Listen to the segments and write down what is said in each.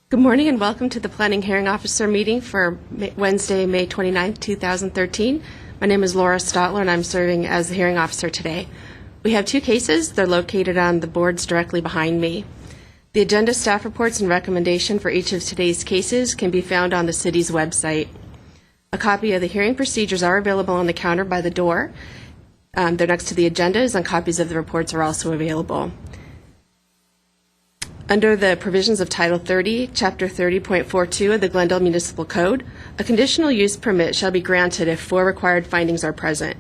Good morning and welcome to the Planning Hearing Officer meeting for Wednesday, May 29, 2013. My name is Laura Stotler and I'm serving as the hearing officer today. We have two cases. They're located on the boards directly behind me. The agenda, staff reports, and recommendation for each of today's cases can be found on the city's website. A copy of the hearing procedures are available on the counter by the door. They're next to the agendas, and copies of the reports are also available. Under the provisions of Title 30, Chapter 30.42 of the Glendale Municipal Code, a conditional use permit shall be granted if four required findings are present.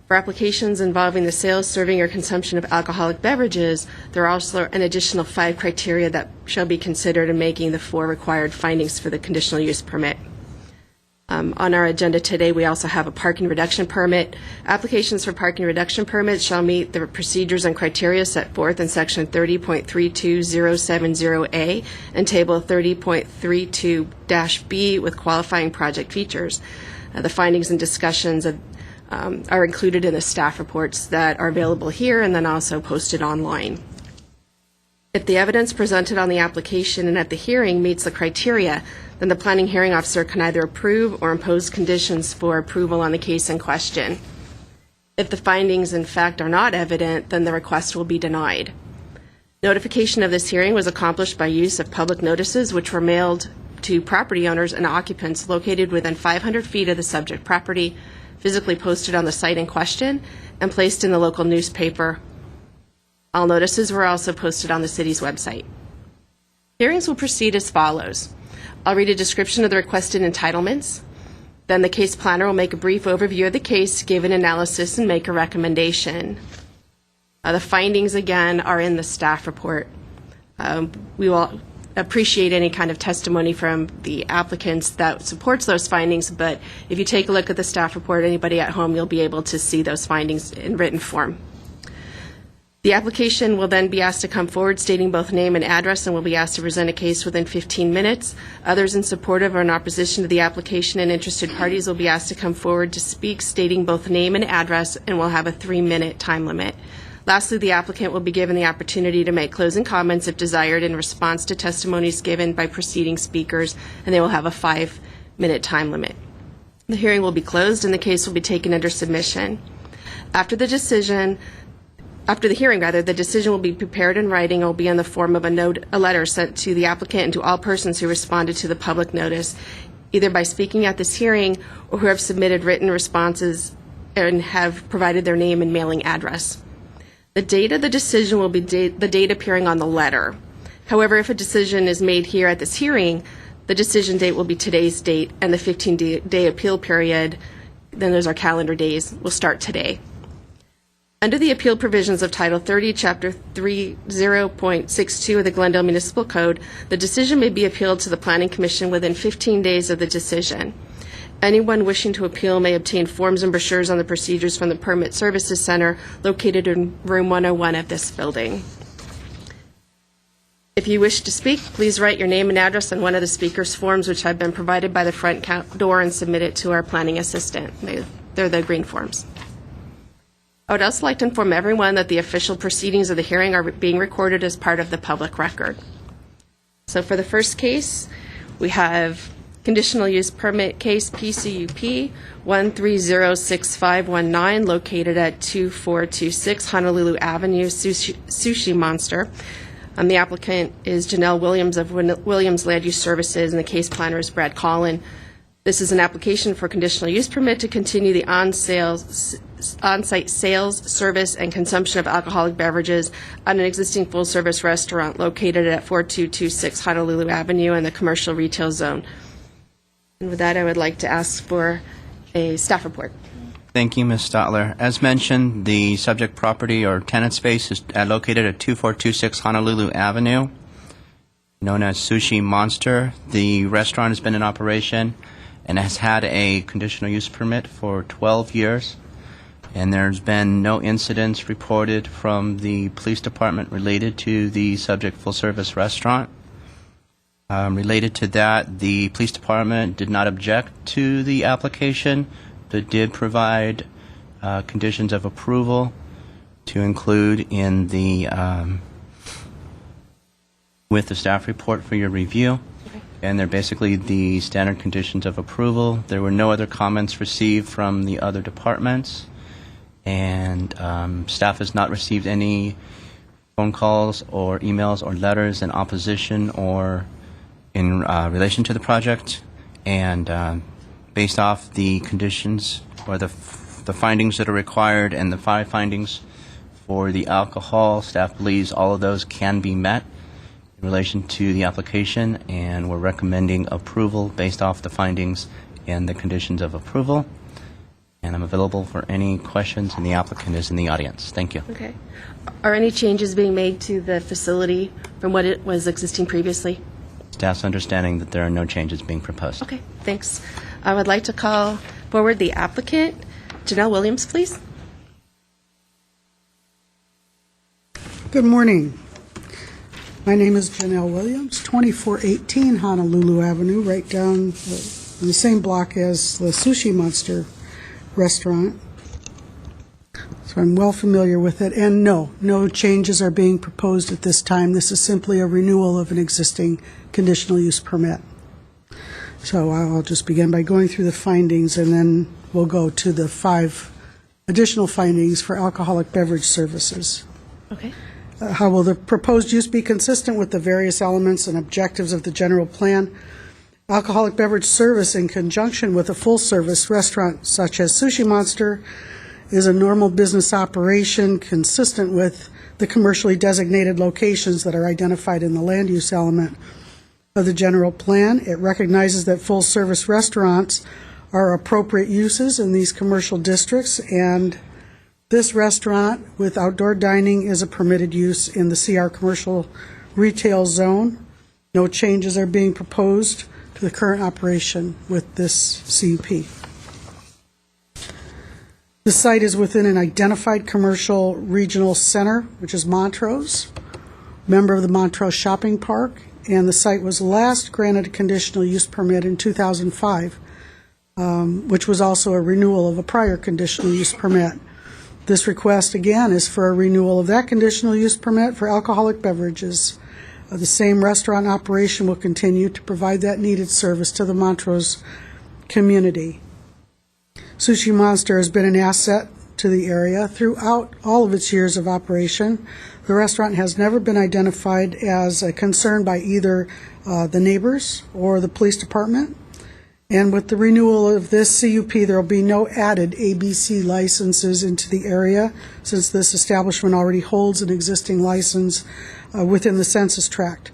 For applications involving the sale, serving, or consumption of alcoholic beverages, there are also an additional 5 criteria that shall be considered in making the 4 required findings for the conditional use permit. On our agenda today, we also have a parking reduction permit. Applications for parking reduction permits shall meet the procedures and criteria set forth in Section 30.32070A and Table 30.32-B with qualifying project features. The findings and discussions are included in the staff reports that are available here and then also posted online. If the evidence presented on the application and at the hearing meets the criteria, then the planning hearing officer can either approve or impose conditions for approval on the case in question. If the findings in fact are not evident, then the request will be denied. Notification of this hearing was accomplished by use of public notices which were mailed to property owners and occupants located within 500 feet of the subject property, physically posted on the site in question, and placed in the local newspaper. All notices were also posted on the city's website. Hearings will proceed as follows. I'll read a description of the requested entitlements. Then the case planner will make a brief overview of the case, give an analysis, and make a recommendation. The findings, again, are in the staff report. We will appreciate any kind of testimony from the applicants that supports those findings, but if you take a look at the staff report, anybody at home, you'll be able to see those findings in written form. The application will then be asked to come forward stating both name and address and will be asked to present a case within 15 minutes. Others in support of or in opposition to the application and interested parties will be asked to come forward to speak stating both name and address and will have a 3-minute time limit. Lastly, the applicant will be given the opportunity to make closing comments if desired in response to testimonies given by preceding speakers, and they will have a 5-minute time limit. The hearing will be closed and the case will be taken under submission. After the hearing, the decision will be prepared in writing and will be in the form of a letter sent to the applicant and to all persons who responded to the public notice, either by speaking at this hearing or who have submitted written responses and have provided their name and mailing address. The date of the decision will be the date appearing on the letter. However, if a decision is made here at this hearing, the decision date will be today's date, and the 15-day appeal period, then those are calendar days, will start today. Under the appeal provisions of Title 30, Chapter 30.62 of the Glendale Municipal Code, the decision may be appealed to the Planning Commission within 15 days of the decision. Anyone wishing to appeal may obtain forms and brochures on the procedures from the Permit Services Center located in room 101 of this building. If you wish to speak, please write your name and address on one of the speaker's forms which have been provided by the front door and submit it to our planning assistant. They're the green forms. I would also like to inform everyone that the official proceedings of the hearing are being recorded as part of the public record. So for the first case, we have conditional use permit case PCUP 1306519 located at 2426 Honolulu Avenue, Sushi Monster. The applicant is Janelle Williams of Williams Land Use Services and the case planner is Brad Collin. This is an application for conditional use permit to continue the on-site sales, service, and consumption of alcoholic beverages on an existing full-service restaurant located at 4226 Honolulu Avenue in the commercial retail zone. And with that, I would like to ask for a staff report. Thank you, Ms. Stotler. As mentioned, the subject property or tenant space is located at 2426 Honolulu Avenue, known as Sushi Monster. The restaurant has been in operation and has had a conditional use permit for 12 years. And there's been no incidents reported from the police department related to the subject full-service restaurant. Related to that, the police department did not object to the application, but did provide conditions of approval to include in the with the staff report for your review. Okay. And they're basically the standard conditions of approval. There were no other comments received from the other departments, and staff has not received any phone calls or emails or letters in opposition or in relation to the project. And based off the conditions or the findings that are required and the 5 findings for the alcohol, staff believes all of those can be met in relation to the application, and we're recommending approval based off the findings and the conditions of approval. And I'm available for any questions, and the applicant is in the audience. Thank you. Okay. Are any changes being made to the facility from what it was existing previously? Staff's understanding that there are no changes being proposed. Okay, thanks. I would like to call forward the applicant. Janelle Williams, please. Good morning. My name is Janelle Williams, 2418 Honolulu Avenue, right down in the same block as the Sushi Monster restaurant. So I'm well familiar with it. And no changes are being proposed at this time. This is simply a renewal of an existing conditional use permit. So I'll just begin by going through the findings, and then we'll go to the 5 additional findings for alcoholic beverage services. Okay. How will the proposed use be consistent with the various elements and objectives of the general plan? Alcoholic beverage service in conjunction with a full-service restaurant such as Sushi Monster is a normal business operation consistent with the commercially designated locations that are identified in the land use element of the general plan. It recognizes that full-service restaurants are appropriate uses in these commercial districts, and this restaurant with outdoor dining is a permitted use in the CR commercial retail zone. No changes are being proposed to the current operation with this CUP. The site is within an identified commercial regional center, which is Montrose, member of the Montrose Shopping Park, and the site was last granted a conditional use permit in 2005, which was also a renewal of a prior conditional use permit. This request, again, is for a renewal of that conditional use permit for alcoholic beverages. The same restaurant operation will continue to provide that needed service to the Montrose community. Sushi Monster has been an asset to the area throughout all of its years of operation. The restaurant has never been identified as a concern by either the neighbors or the police department. And with the renewal of this CUP, there will be no added ABC licenses into the area, since this establishment already holds an existing license within the census tract.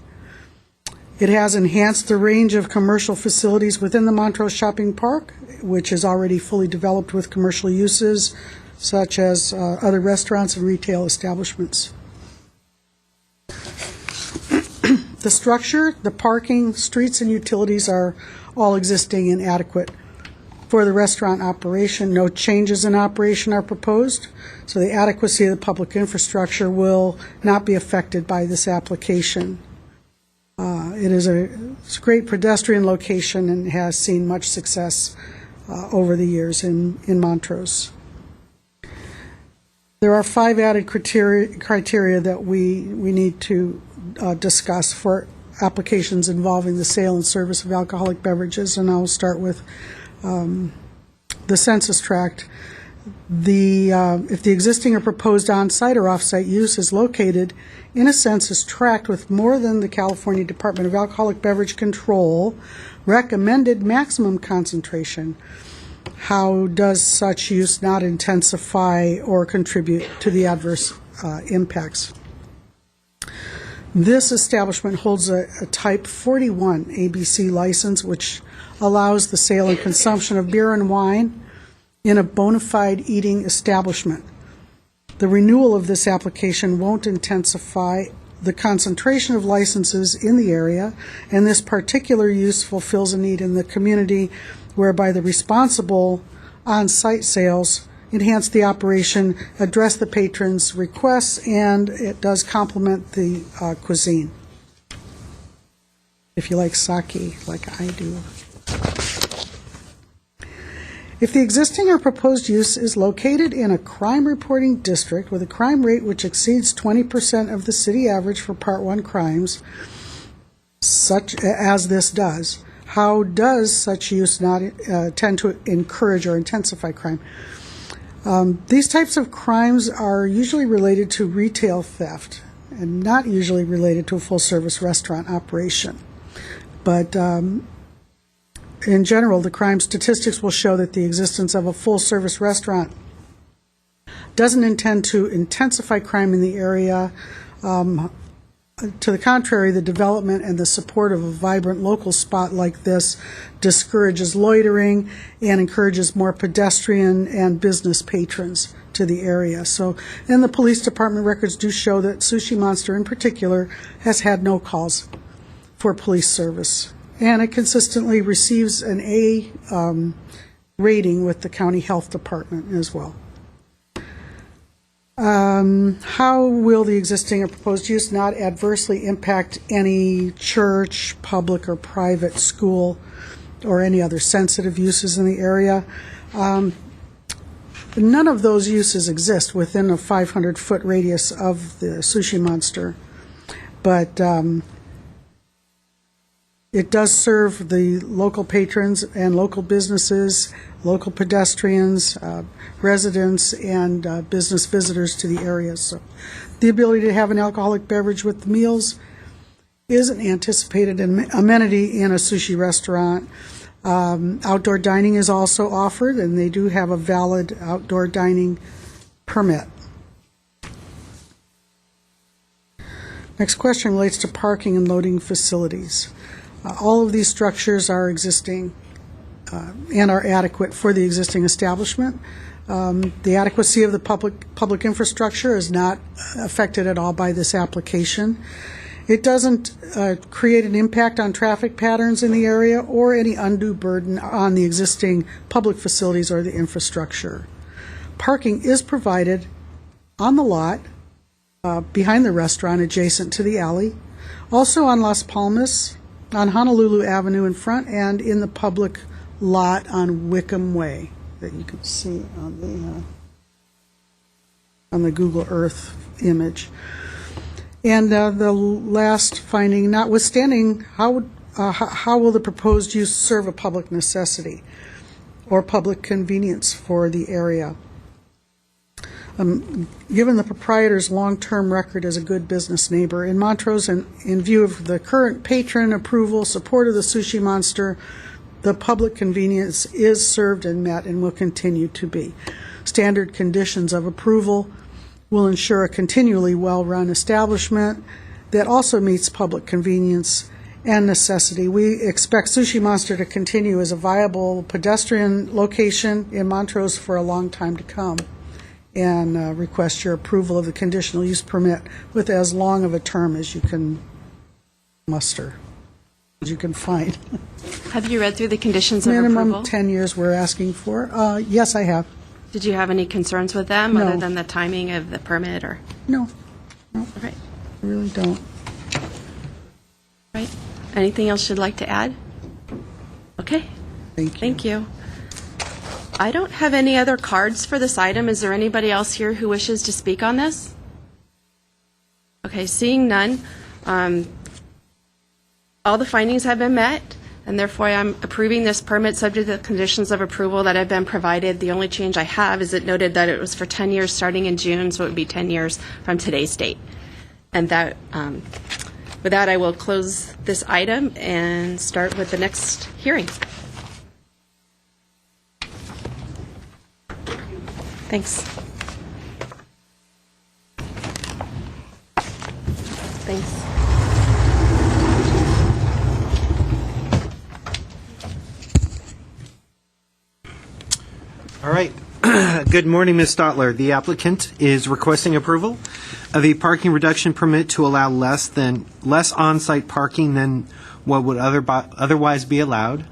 It has enhanced the range of commercial facilities within the Montrose Shopping Park, which is already fully developed with commercial uses, such as other restaurants and retail establishments. The structure, the parking, streets, and utilities are all existing and adequate for the restaurant operation. No changes in operation are proposed, so the adequacy of the public infrastructure will not be affected by this application. It's a great pedestrian location and has seen much success over the years in Montrose. There are 5 added criteria that we need to discuss for applications involving the sale and service of alcoholic beverages, and I'll start with the census tract. If the existing or proposed on-site or off-site use is located in a census tract with more than the California Department of Alcoholic Beverage Control recommended maximum concentration, how does such use not intensify or contribute to the adverse impacts? This establishment holds a Type 41 ABC license, which allows the sale and consumption of beer and wine in a bona fide eating establishment. The renewal of this application won't intensify the concentration of licenses in the area, and this particular use fulfills a need in the community whereby the responsible on-site sales enhance the operation, address the patrons' requests, and it does complement the cuisine. If you like sake, like I do. If the existing or proposed use is located in a crime reporting district with a crime rate which exceeds 20% of the city average for Part 1 crimes, such as this does, how does such use not tend to encourage or intensify crime? These types of crimes are usually related to retail theft and not usually related to a full-service restaurant operation. But in general, the crime statistics will show that the existence of a full-service restaurant doesn't intend to intensify crime in the area. To the contrary, the development and the support of a vibrant local spot like this discourages loitering and encourages more pedestrian and business patrons to the area. So, and the police department records do show that Sushi Monster in particular has had no calls for police service. And it consistently receives an A rating with the county health department as well. How will the existing or proposed use not adversely impact any church, public or private school, or any other sensitive uses in the area? None of those uses exist within a 500-foot radius of the Sushi Monster, but it does serve the local patrons and local businesses, local pedestrians, residents, and business visitors to the area. So the ability to have an alcoholic beverage with the meals is an anticipated amenity in a sushi restaurant. Outdoor dining is also offered, and they do have a valid outdoor dining permit. Next question relates to parking and loading facilities. All of these structures are existing and are adequate for the existing establishment. The adequacy of the public infrastructure is not affected at all by this application. It doesn't create an impact on traffic patterns in the area or any undue burden on the existing public facilities or the infrastructure. Parking is provided on the lot behind the restaurant adjacent to the alley, also on Las Palmas, on Honolulu Avenue in front, and in the public lot on Wickham Way that you can see on the Google Earth image. And the last finding, notwithstanding, how will the proposed use serve a public necessity or public convenience for the area? Given the proprietor's long-term record as a good business neighbor in Montrose, and in view of the current patron approval, support of the Sushi Monster, the public convenience is served and met and will continue to be. Standard conditions of approval will ensure a continually well-run establishment that also meets public convenience and necessity. We expect Sushi Monster to continue as a viable pedestrian location in Montrose for a long time to come, and request your approval of the conditional use permit with as long of a term as you can muster, as you can find. Have you read through the conditions of Minimum approval? 10 years we're asking for. Yes, I have. Did you have any concerns with them No. other than the timing of the permit or? No, All right. I really don't. Right. Anything else you'd like to add? Okay. Thank you. Thank you. I don't have any other cards for this item. Is there anybody else here who wishes to speak on this? Okay, seeing none, all the findings have been met, and therefore I'm approving this permit subject to the conditions of approval that have been provided. The only change I have is it noted that it was for 10 years starting in June, so it would be 10 years from today's date. And that, with that, I will close this item and start with the next hearing. Thanks. Thanks. All right. Good morning, Ms. Stotler. The applicant is requesting approval of a parking reduction permit to allow less on-site parking than what would otherwise be allowed.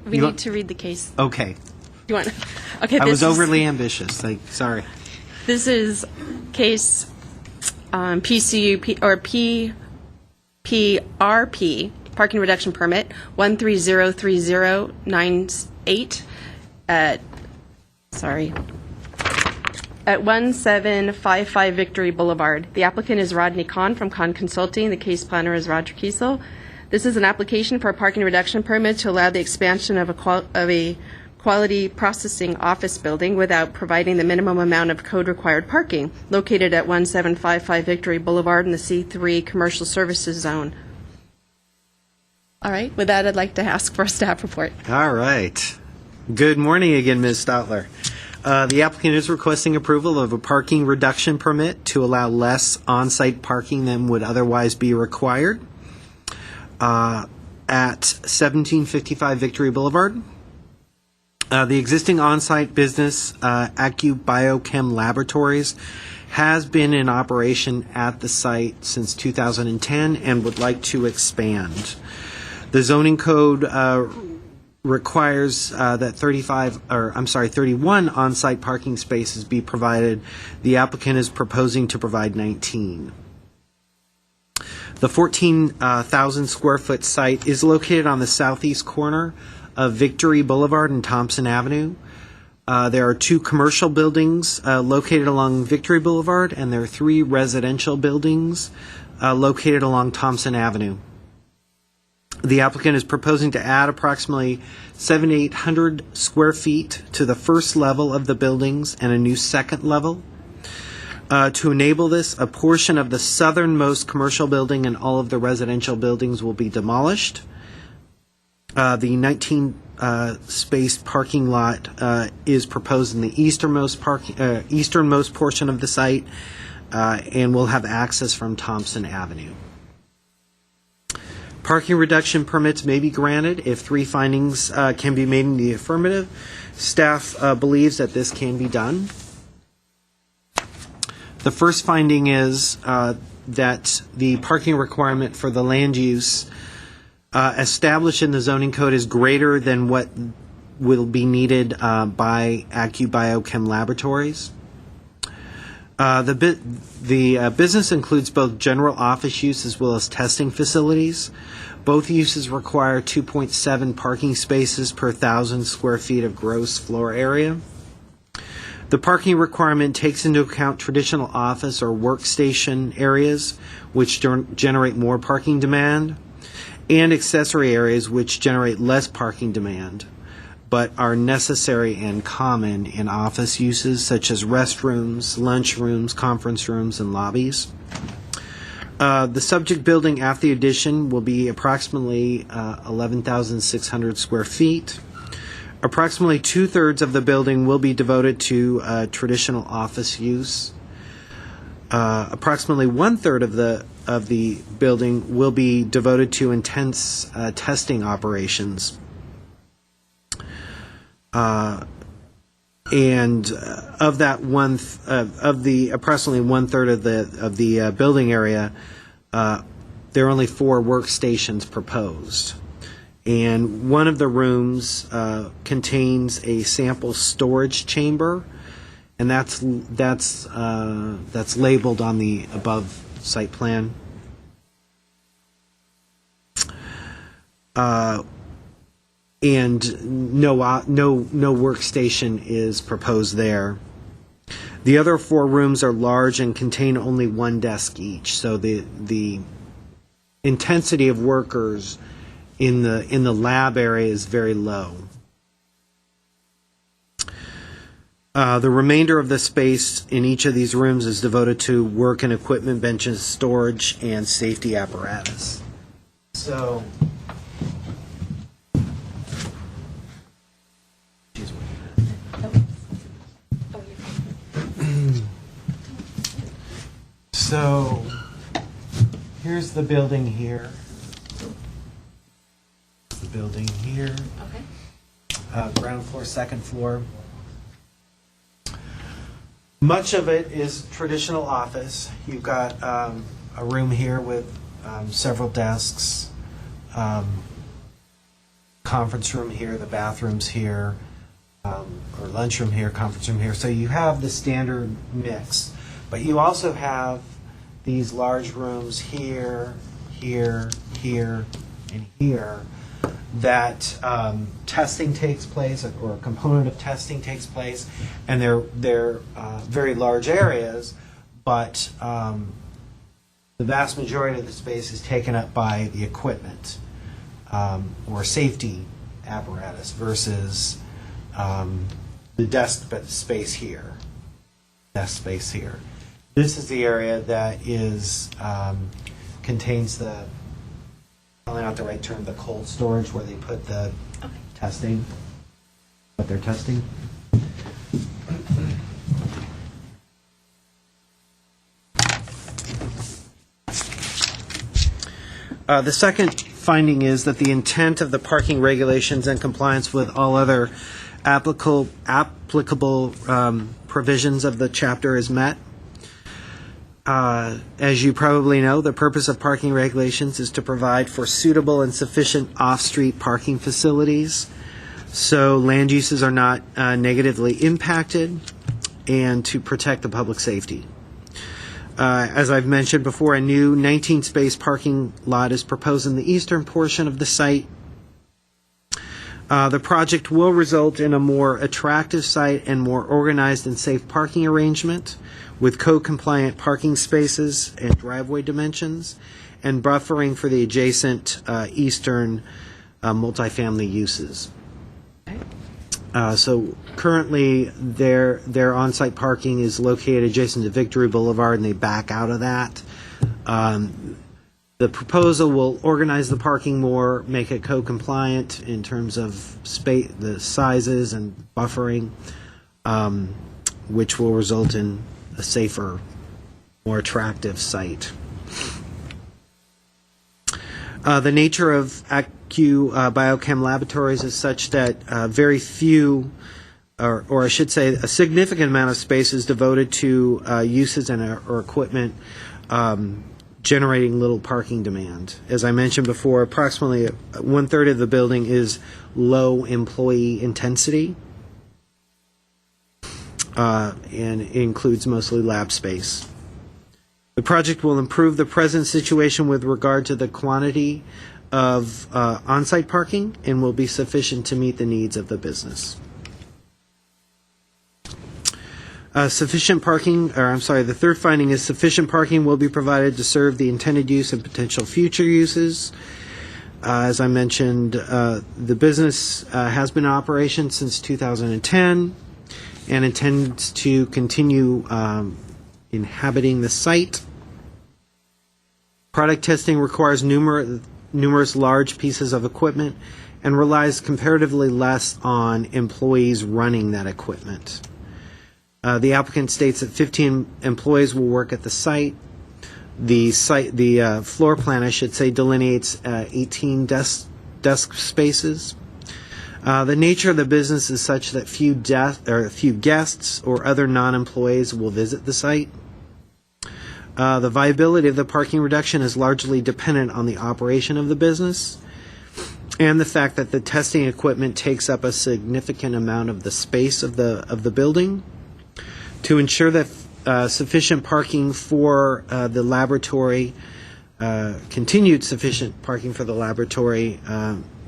We need to read the case. Okay. You want? Okay. I was overly ambitious. Sorry. This is case PCUP or PPRP parking reduction permit 1303098 at 1755 Victory Boulevard. The applicant is Rodney Kahn from Kahn Consulting. The case planner is Roger Kiesel. This is an application for a parking reduction permit to allow the expansion of a quality processing office building without providing the minimum amount of code-required parking, located at 1755 Victory Boulevard in the C3 Commercial Services Zone. All right, with that, I'd like to ask for a staff report. All right. Good morning again, Ms. Stotler. The applicant is requesting approval of a parking reduction permit to allow less on-site parking than would otherwise be required at 1755 Victory Boulevard. The existing on-site business, Biochem Laboratories, has been in operation at the site since 2010 and would like to expand. The zoning code requires that 31 on-site parking spaces be provided. The applicant is proposing to provide 19. The 14,000 square foot site is located on the southeast corner of Victory Boulevard and Thompson Avenue. There are 2 commercial buildings located along Victory Boulevard, and there are 3 residential buildings located along Thompson Avenue. The applicant is proposing to add approximately 7,800 square feet to the first level of the buildings and a new second level. To enable this, a portion of the southernmost commercial building and all of the residential buildings will be demolished. The 19 space parking lot is proposed in the easternmost portion of the site and will have access from Thompson Avenue. Parking reduction permits may be granted if 3 findings can be made in the affirmative. Staff believes that this can be done. The first finding is that the parking requirement for the land use established in the zoning code is greater than what will be needed by Biochem Laboratories. The business includes both general office use as well as testing facilities. Both uses require 2.7 parking spaces per 1,000 square feet of gross floor area. The parking requirement takes into account traditional office or workstation areas, which generate more parking demand, and accessory areas which generate less parking demand, but are necessary and common in office uses such as restrooms, lunchrooms, conference rooms, and lobbies. The subject building after the addition will be approximately 11,600 square feet. Approximately 2/3 of the building will be devoted to traditional office use. Approximately 1/3 of the building will be devoted to intense testing operations. And of that of the approximately 1/3 of the building area, there are only 4 workstations proposed, and one of the rooms contains a sample storage chamber, and that's labeled on the above site plan. And no workstation is proposed there. The other 4 rooms are large and contain only 1 desk each, so the intensity of workers in the lab area is very low. The remainder of the space in each of these rooms is devoted to work and equipment benches, storage, and safety apparatus. So. So, here's the building here. The building here. Okay. Ground floor, second floor. Much of it is traditional office. You've got a room here with several desks, conference room here, the bathrooms here, or lunchroom here, conference room here. So you have the standard mix. But you also have these large rooms here, here, here, and here that testing takes place, or a component of testing takes place, and they're very large areas, but the vast majority of the space is taken up by the equipment or safety apparatus versus the desk space here. Desk space here. This is the area that is contains the, probably not the right term, the cold storage where they put the testing, what they're testing. The second finding is that the intent of the parking regulations and compliance with all other applicable provisions of the chapter is met. As you probably know, the purpose of parking regulations is to provide for suitable and sufficient off-street parking facilities so land uses are not negatively impacted and to protect the public safety. As I've mentioned before, a new 19-space parking lot is proposed in the eastern portion of the site. The project will result in a more attractive site and more organized and safe parking arrangement with code-compliant parking spaces and driveway dimensions and buffering for the adjacent eastern multifamily uses. So currently, their on-site parking is located adjacent to Victory Boulevard, and they back out of that. The proposal will organize the parking more, make it code-compliant in terms of space, the sizes and buffering, which will result in a safer, more attractive site. The nature of ACU Biochem laboratories is such that very few, or I should say a significant amount of space is devoted to uses and or equipment generating little parking demand. As I mentioned before, approximately 1/3 of the building is low employee intensity, and it includes mostly lab space. The project will improve the present situation with regard to the quantity of on-site parking and will be sufficient to meet the needs of the business. The third finding is sufficient parking will be provided to serve the intended use and potential future uses. As I mentioned, the business has been in operation since 2010 and intends to continue inhabiting the site. Product testing requires numerous large pieces of equipment and relies comparatively less on employees running that equipment. The applicant states that 15 employees will work at the site. The floor plan, I should say, delineates 18 desk spaces. The nature of the business is such that few guests or other non-employees will visit the site. The viability of the parking reduction is largely dependent on the operation of the business and the fact that the testing equipment takes up a significant amount of the space of the building. To ensure that sufficient parking for the laboratory, continued sufficient parking for the laboratory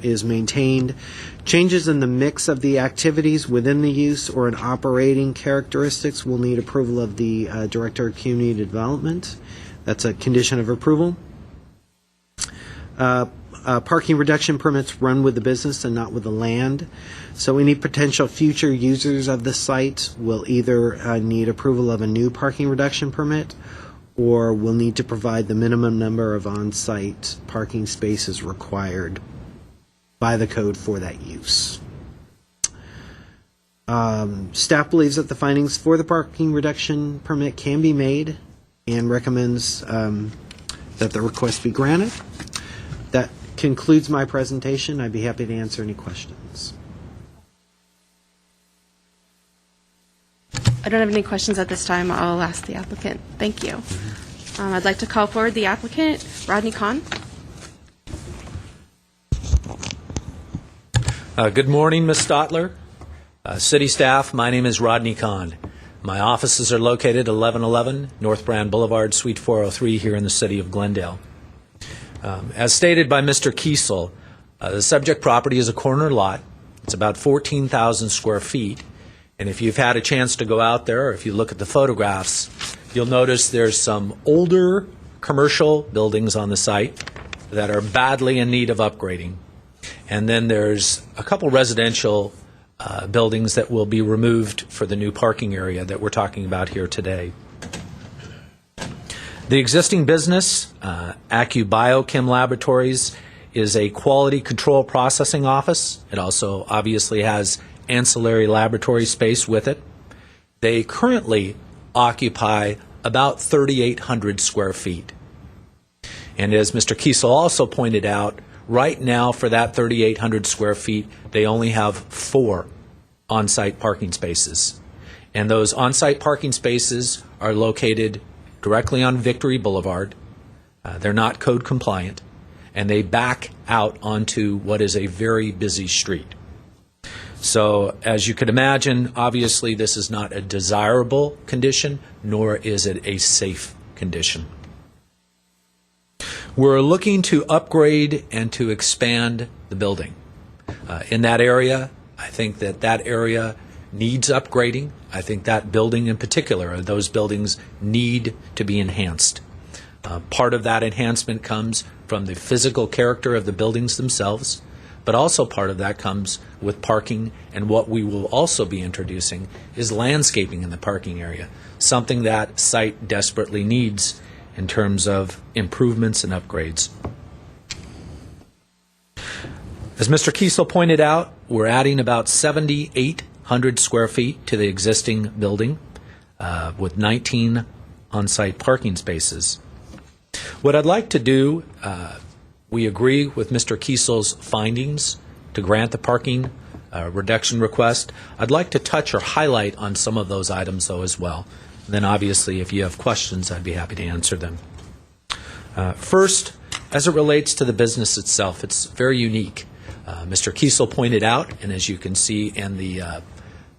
is maintained, changes in the mix of the activities within the use or in operating characteristics will need approval of the Director of Community Development. That's a condition of approval. Parking reduction permits run with the business and not with the land. So any potential future users of the site will either need approval of a new parking reduction permit or will need to provide the minimum number of on-site parking spaces required by the code for that use. Staff believes that the findings for the parking reduction permit can be made and recommends that the request be granted. That concludes my presentation. I'd be happy to answer any questions. I don't have any questions at this time. I'll ask the applicant. Thank you. I'd like to call forward the applicant, Rodney Kahn. Good morning, Ms. Stotler. City staff, my name is Rodney Kahn. My offices are located 1111 North Brand Boulevard, Suite 403 here in the city of Glendale. As stated by Mr. Kiesel, the subject property is a corner lot. It's about 14,000 square feet. And if you've had a chance to go out there, or if you look at the photographs, you'll notice there's some older commercial buildings on the site that are badly in need of upgrading. And then there's a couple residential buildings that will be removed for the new parking area that we're talking about here today. The existing business, AccuBiochem Laboratories, is a quality control processing office. It also obviously has ancillary laboratory space with it. They currently occupy about 3,800 square feet. And as Mr. Kiesel also pointed out, right now for that 3,800 square feet, they only have 4 on-site parking spaces. And those on-site parking spaces are located directly on Victory Boulevard. They're not code compliant, and they back out onto what is a very busy street. So as you could imagine, obviously this is not a desirable condition, nor is it a safe condition. We're looking to upgrade and to expand the building. In that area, I think that area needs upgrading. I think that building in particular, those buildings need to be enhanced. Part of that enhancement comes from the physical character of the buildings themselves, but also part of that comes with parking, and what we will also be introducing is landscaping in the parking area, something that site desperately needs in terms of improvements and upgrades. As Mr. Kiesel pointed out, we're adding about 7,800 square feet to the existing building with 19 on-site parking spaces. What I'd like to do, we agree with Mr. Kiesel's findings to grant the parking reduction request. I'd like to touch or highlight on some of those items, though, as well. And then, obviously, if you have questions, I'd be happy to answer them. First, as it relates to the business itself, it's very unique. Mr. Kiesel pointed out, and as you can see in the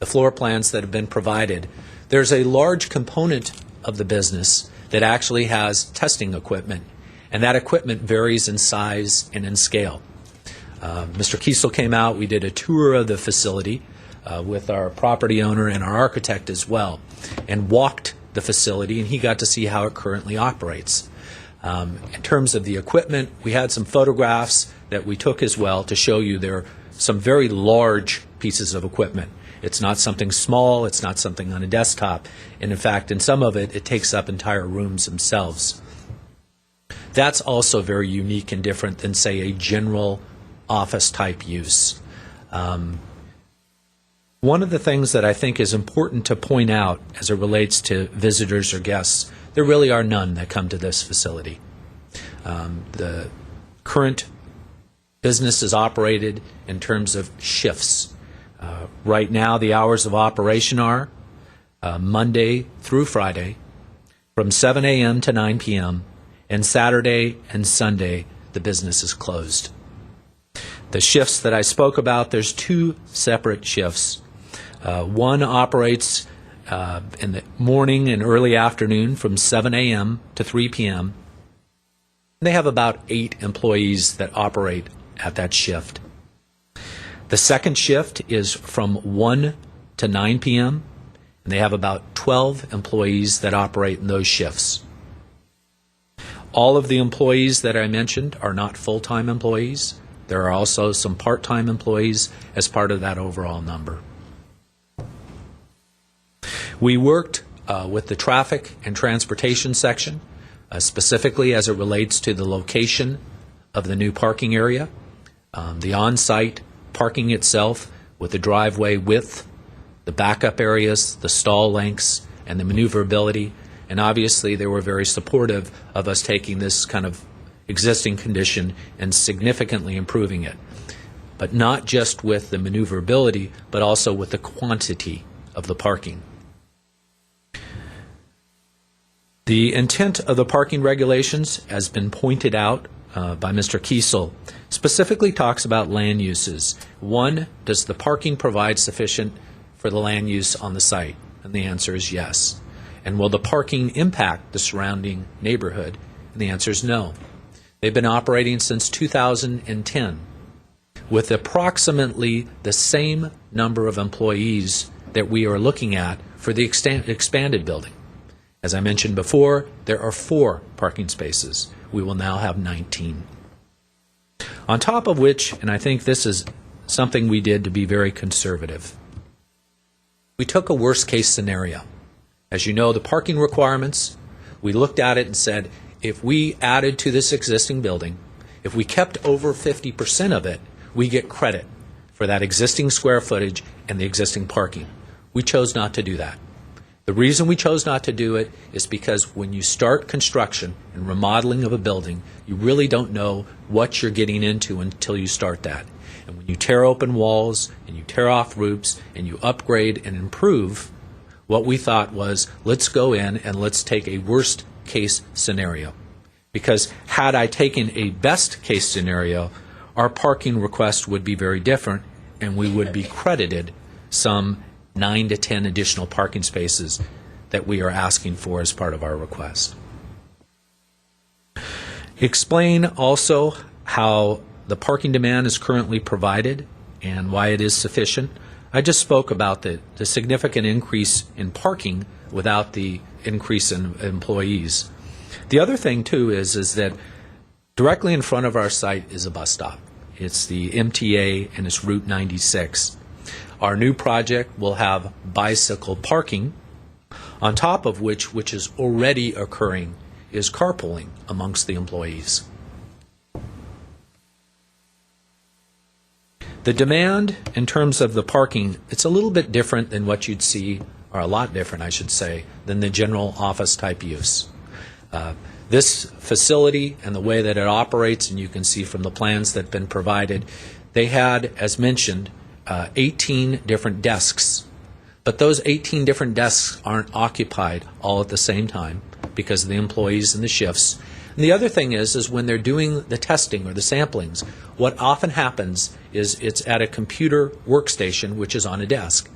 floor plans that have been provided, there's a large component of the business that actually has testing equipment, and that equipment varies in size and in scale. Mr. Kiesel came out, we did a tour of the facility with our property owner and our architect as well, and walked the facility, and he got to see how it currently operates. In terms of the equipment, we had some photographs that we took as well to show you there are some very large pieces of equipment. It's not something small, it's not something on a desktop, and in fact, in some of it, it takes up entire rooms themselves. That's also very unique and different than, say, a general office-type use. One of the things that I think is important to point out as it relates to visitors or guests, there really are none that come to this facility. The current business is operated in terms of shifts. Right now, the hours of operation are Monday through Friday from 7 a.m. to 9 p.m., and Saturday and Sunday, the business is closed. The shifts that I spoke about, there's 2 separate shifts. One operates in the morning and early afternoon from 7 a.m. to 3 p.m. They have about 8 employees that operate at that shift. The second shift is from 1 to 9 p.m., and they have about 12 employees that operate in those shifts. All of the employees that I mentioned are not full-time employees. There are also some part-time employees as part of that overall number. We worked with the traffic and transportation section, specifically as it relates to the location of the new parking area, the on-site parking itself with the driveway width, the backup areas, the stall lengths, and the maneuverability. And obviously they were very supportive of us taking this kind of existing condition and significantly improving it. But not just with the maneuverability, but also with the quantity of the parking. The intent of the parking regulations has been pointed out by Mr. Kiesel, specifically talks about land uses. One, does the parking provide sufficient for the land use on the site? And the answer is yes. And will the parking impact the surrounding neighborhood? And the answer is no. They've been operating since 2010 with approximately the same number of employees that we are looking at for the expanded building. As I mentioned before, there are 4 parking spaces. We will now have 19. On top of which, and I think this is something we did to be very conservative, we took a worst-case scenario. As you know, the parking requirements, we looked at it and said, if we added to this existing building, if we kept over 50% of it, we get credit for that existing square footage and the existing parking. We chose not to do that. The reason we chose not to do it is because when you start construction and remodeling of a building, you really don't know what you're getting into until you start that. And when you tear open walls and you tear off roofs and you upgrade and improve, what we thought was, let's go in and let's take a worst case scenario. Because had I taken a best case scenario, our parking request would be very different and we would be credited some 9 to 10 additional parking spaces that we are asking for as part of our request. Explain also how the parking demand is currently provided and why it is sufficient. I just spoke about the significant increase in parking without the increase in employees. The other thing, too, is that directly in front of our site is a bus stop. It's the MTA and it's Route 96. Our new project will have bicycle parking, on top of which is already occurring, is carpooling amongst the employees. The demand in terms of the parking, it's a little bit different than what you'd see, or a lot different, I should say, than the general office type use. This facility and the way that it operates, and you can see from the plans that have been provided, they had, as mentioned, 18 different desks. But those 18 different desks aren't occupied all at the same time because of the employees and the shifts. And the other thing is when they're doing the testing or the samplings, what often happens is it's at a computer workstation, which is on a desk.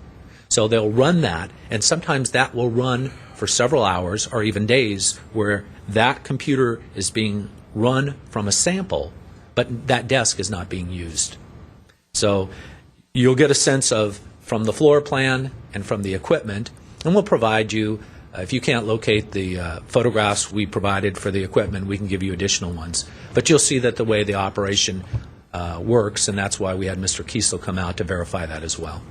So they'll run that, and sometimes that will run for several hours or even days where that computer is being run from a sample, but that desk is not being used. So you'll get a sense of, from the floor plan and from the equipment, and we'll provide you, if you can't locate the photographs we provided for the equipment, we can give you additional ones. But you'll see that the way the operation works, and that's why we had Mr. Kiesel come out to verify that as well.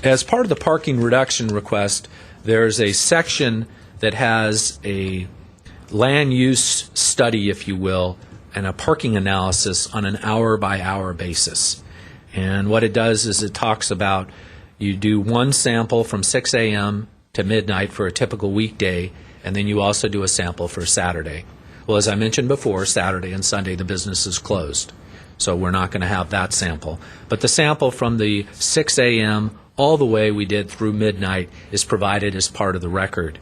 As part of the parking reduction request, there's a section that has a land use study, if you will, and a parking analysis on an hour-by-hour basis. And what it does is it talks about you do one sample from 6 a.m. to midnight for a typical weekday, and then you also do a sample for Saturday. Well, as I mentioned before, Saturday and Sunday the business is closed, so we're not going to have that sample. But the sample from the 6 a.m. all the way we did through midnight is provided as part of the record.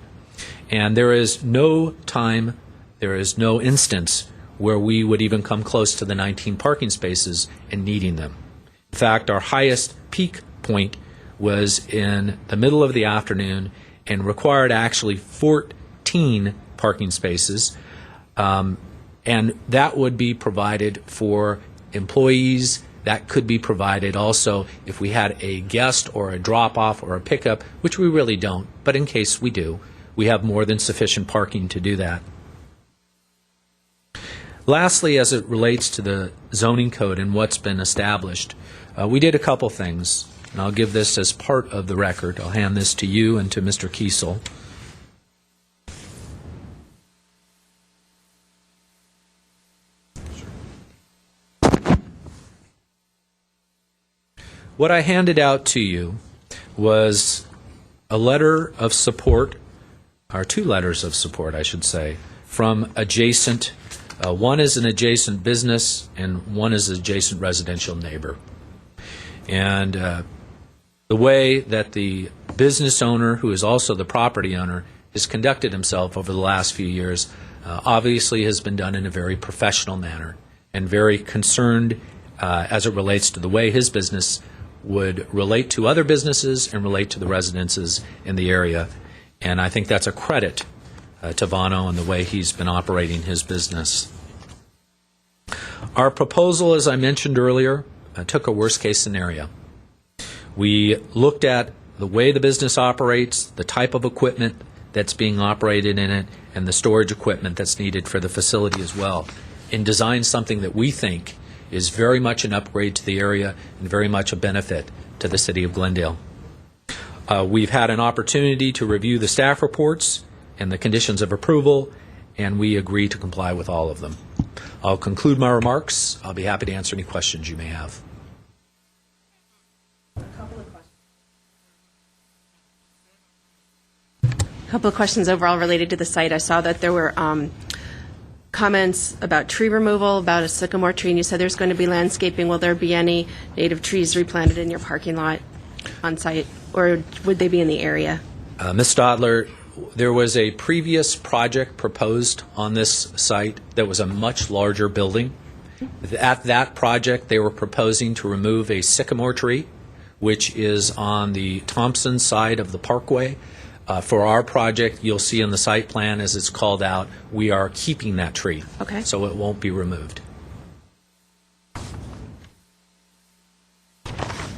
And there is no time, there is no instance where we would even come close to the 19 parking spaces and needing them. In fact, our highest peak point was in the middle of the afternoon and required actually 14 parking spaces, and that would be provided for employees. That could be provided also if we had a guest or a drop-off or a pickup, which we really don't, but in case we do, we have more than sufficient parking to do that. Lastly, as it relates to the zoning code and what's been established, we did a couple things, and I'll give this as part of the record. I'll hand this to you and to Mr. Kiesel. What I handed out to you was a letter of support, or 2 letters of support, I should say, from adjacent. One is an adjacent business, and one is an adjacent residential neighbor. And the way that the business owner, who is also the property owner, has conducted himself over the last few years, obviously has been done in a very professional manner and very concerned as it relates to the way his business would relate to other businesses and relate to the residences in the area. And I think that's a credit to Vano and the way he's been operating his business. Our proposal, as I mentioned earlier, took a worst-case scenario. We looked at the way the business operates, the type of equipment that's being operated in it, and the storage equipment that's needed for the facility as well, and design something that we think is very much an upgrade to the area and very much a benefit to the city of Glendale. We've had an opportunity to review the staff reports and the conditions of approval, and we agree to comply with all of them. I'll conclude my remarks. I'll be happy to answer any questions you may have. A couple of questions overall related to the site. I saw that there were comments about tree removal, about a sycamore tree, and you said there's going to be landscaping. Will there be any native trees replanted in your parking lot on site, or would they be in the area? Ms. Stadler, there was a previous project proposed on this site that was a much larger building. At that project, they were proposing to remove a sycamore tree, which is on the Thompson side of the parkway. For our project, you'll see in the site plan, as it's called out, we are keeping that tree. Okay. So it won't be removed.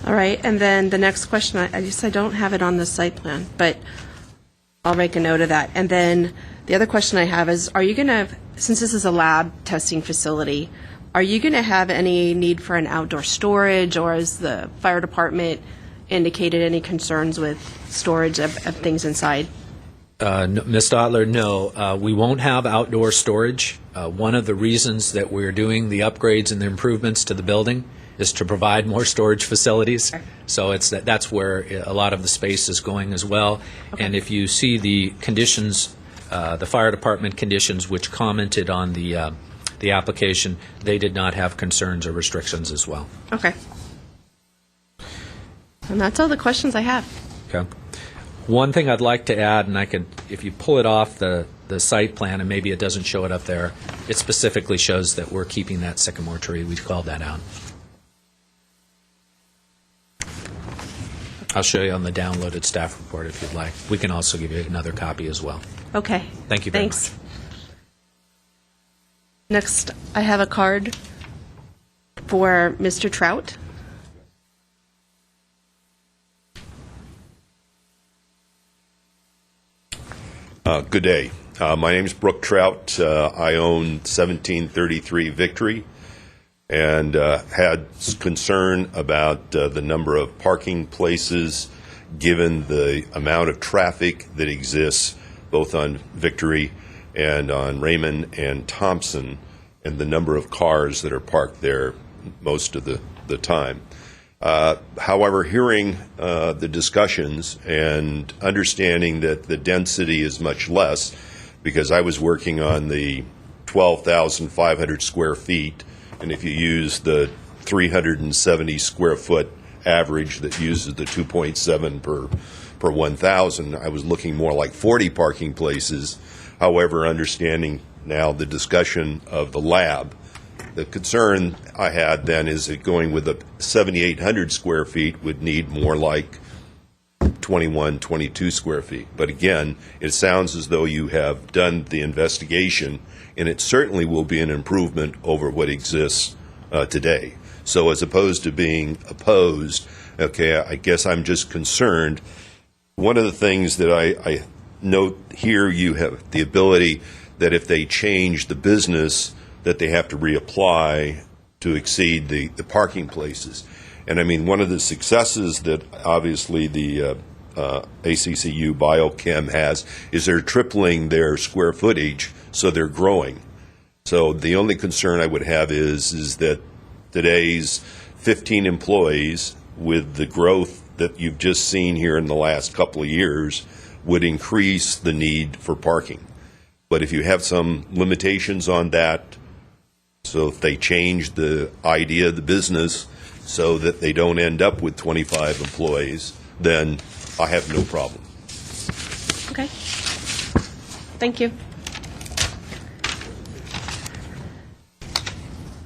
All right, and then the next question, I guess I don't have it on the site plan, but I'll make a note of that. And then the other question I have is, are you going to, since this is a lab testing facility, are you going to have any need for an outdoor storage, or has the fire department indicated any concerns with storage of things inside? No, Ms. Stadler, no. We won't have outdoor storage. One of the reasons that we're doing the upgrades and the improvements to the building is to provide more storage facilities. Okay. So that's where a lot of the space is going as well. Okay. And if you see the conditions, the fire department conditions which commented on the application, they did not have concerns or restrictions as well. Okay. And that's all the questions I have. Okay. One thing I'd like to add, and I could, if you pull it off the site plan, and maybe it doesn't show it up there, it specifically shows that we're keeping that sycamore tree. We called that out. I'll show you on the downloaded staff report if you'd like. We can also give you another copy as well. Okay. Thank you very Thanks. much. Next, I have a card for Mr. Trout. Good day. My name is Brooke Trout. I own 1733 Victory and had concern about the number of parking places given the amount of traffic that exists both on Victory and on Raymond and Thompson, and the number of cars that are parked there most of the time. However, hearing the discussions and understanding that the density is much less, because I was working on the 12,500 square feet, and if you use the 370 square foot average that uses the 2.7 per 1,000, I was looking more like 40 parking places. However, understanding now the discussion of the lab, the concern I had then is that going with the 7,800 square feet would need more like 21, 22 square feet. But again, it sounds as though you have done the investigation, and it certainly will be an improvement over what exists today. So as opposed to being opposed, okay, I guess I'm just concerned. One of the things that I note here, you have the ability that if they change the business, that they have to reapply to exceed the parking places. And I mean, one of the successes that obviously the ACCU Biochem has is they're tripling their square footage, so they're growing. So the only concern I would have is that today's 15 employees, with the growth that you've just seen here in the last couple of years, would increase the need for parking. But if you have some limitations on that, so if they change the idea of the business so that they don't end up with 25 employees, then I have no problem. Okay. Thank you.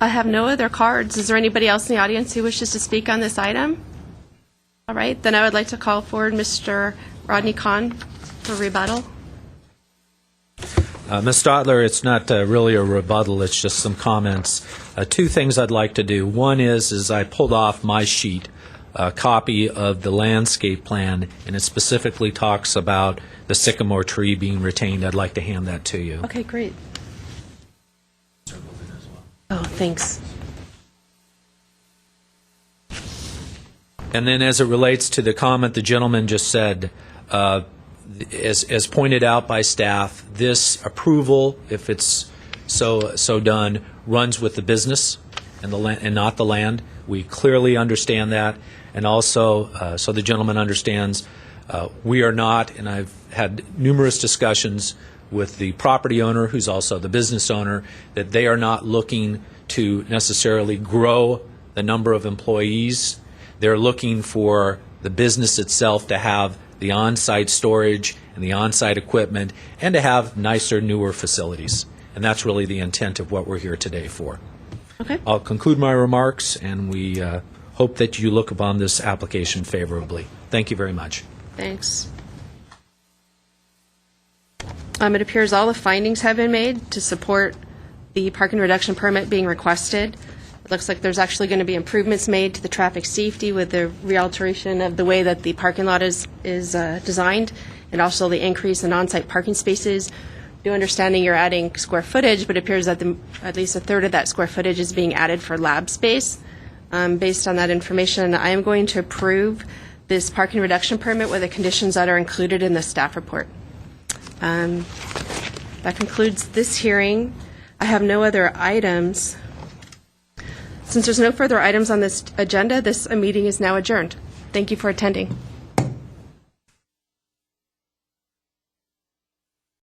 I have no other cards. Is there anybody else in the audience who wishes to speak on this item? All right, then I would like to call forward Mr. Rodney Kahn for rebuttal. Ms. Stadler, it's not really a rebuttal, it's just some comments. Two things I'd like to do. One is I pulled off my sheet a copy of the landscape plan, and it specifically talks about the sycamore tree being retained. I'd like to hand that to you. Okay, great. Oh, thanks. And then as it relates to the comment the gentleman just said, as pointed out by staff, this approval, if it's so done, runs with the business and not the land. We clearly understand that, and also, so the gentleman understands, we are not, and I've had numerous discussions with the property owner, who's also the business owner, that they are not looking to necessarily grow the number of employees. They're looking for the business itself to have the on-site storage and the on-site equipment, and to have nicer, newer facilities. And that's really the intent of what we're here today for. Okay. I'll conclude my remarks, and we hope that you look upon this application favorably. Thank you very much. Thanks. It appears all the findings have been made to support the parking reduction permit being requested. It looks like there's actually going to be improvements made to the traffic safety with the realteration of the way that the parking lot is designed, and also the increase in on-site parking spaces. New understanding you're adding square footage, but it appears that at least a third of that square footage is being added for lab space. Based on that information, I am going to approve this parking reduction permit with the conditions that are included in the staff report. That concludes this hearing. I have no other items. Since there's no further items on this agenda, this meeting is now adjourned. Thank you for attending.